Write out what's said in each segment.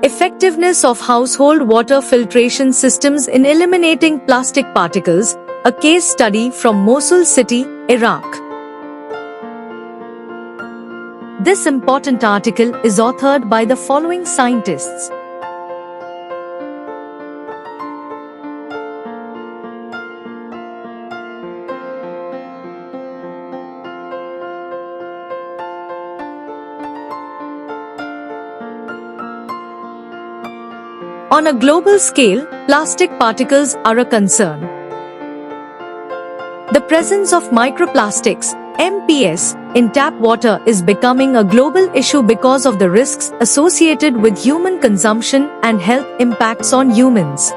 Effectiveness of household water filtration systems in eliminating plastic particles, a case study from Mosul city, Iraq. This important article is authored by the following scientists. On a global scale, plastic particles are a concern. The presence of microplastics, MPS, in tap water is becoming a global issue because of the risks associated with human consumption and health impacts on humans.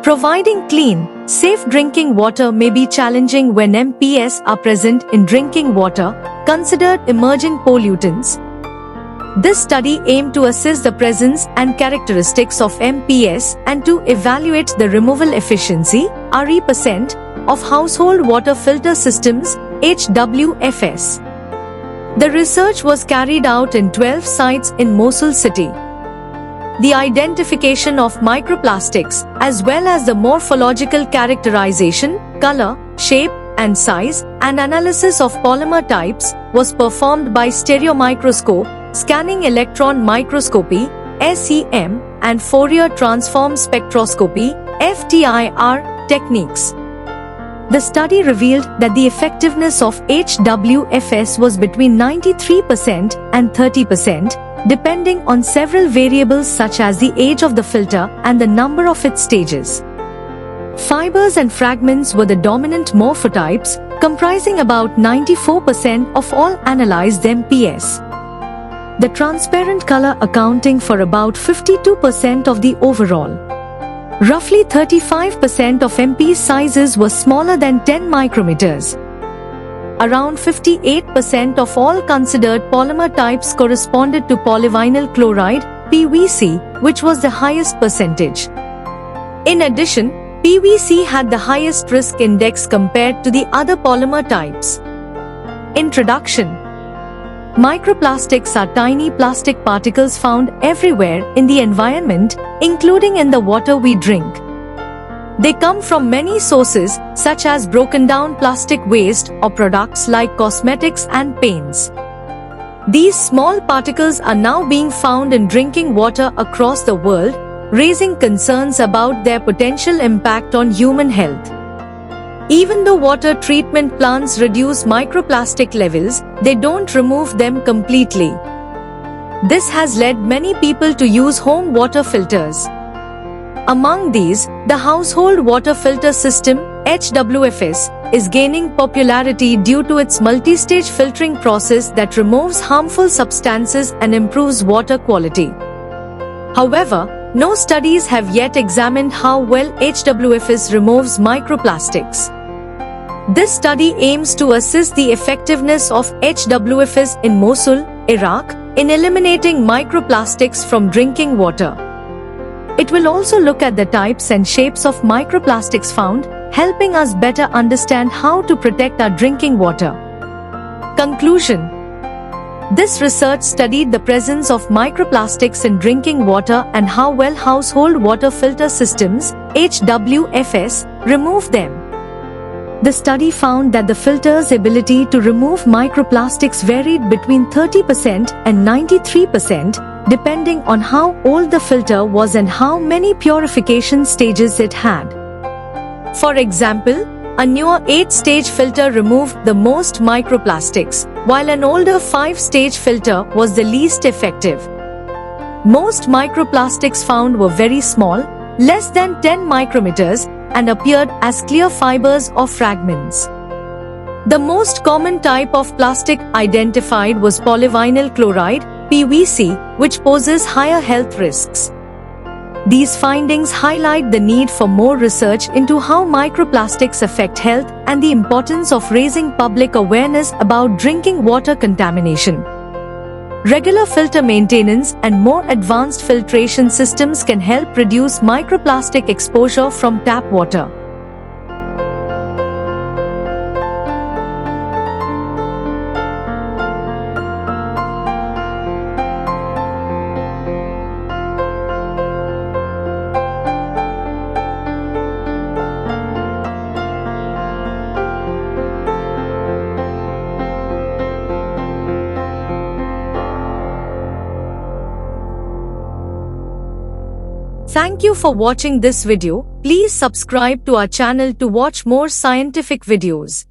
Providing clean, safe drinking water may be challenging when MPS are present in drinking water, considered emerging pollutants. This study aimed to assess the presence and characteristics of MPS and to evaluate the removal efficiency, RE%, of household water filter systems, HWFS. The research was carried out in 12 sites in Mosul city. The identification of microplastics, as well as the morphological characterization, color, shape, and size, and analysis of polymer types, was performed by stereomicroscope, scanning electron microscopy, SEM, and Fourier transform spectroscopy, FTIR, techniques. The study revealed that the effectiveness of HWFS was between 93% and 30%, depending on several variables such as the age of the filter and the number of its stages. Fibers and fragments were the dominant morphotypes, comprising about 94% of all analyzed MPS. The transparent color accounting for about 52% of the overall. Roughly 35% of MP sizes were smaller than 10 micrometers. Around 58% of all considered polymer types corresponded to polyvinyl chloride, PVC, which was the highest percentage. In addition, PVC had the highest risk index compared to the other polymer types. Introduction. Microplastics are tiny plastic particles found everywhere in the environment, including in the water we drink. They come from many sources, such as broken down plastic waste or products like cosmetics and paints. These small particles are now being found in drinking water across the world, raising concerns about their potential impact on human health. Even though water treatment plants reduce microplastic levels, they don't remove them completely. This has led many people to use home water filters. Among these, the household water filter system, HWFS, is gaining popularity due to its multi-stage filtering process that removes harmful substances and improves water quality. However, no studies have yet examined how well HWFS removes microplastics. This study aims to assess the effectiveness of HWFS in Mosul, Iraq, in eliminating microplastics from drinking water. It will also look at the types and shapes of microplastics found, helping us better understand how to protect our drinking water. Conclusion. This research studied the presence of microplastics in drinking water and how well household water filter systems, HWFS, remove them. The study found that the filter's ability to remove microplastics varied between 30% and 93%, depending on how old the filter was and how many purification stages it had. For example, a newer 8-stage filter removed the most microplastics, while an older 5-stage filter was the least effective. Most microplastics found were very small, less than 10 micrometers, and appeared as clear fibers or fragments. The most common type of plastic identified was polyvinyl chloride, PVC, which poses higher health risks. These findings highlight the need for more research into how microplastics affect health and the importance of raising public awareness about drinking water contamination. Regular filter maintenance and more advanced filtration systems can help reduce microplastic exposure from tap water. Thank you for watching this video. Please subscribe to our channel to watch more scientific videos.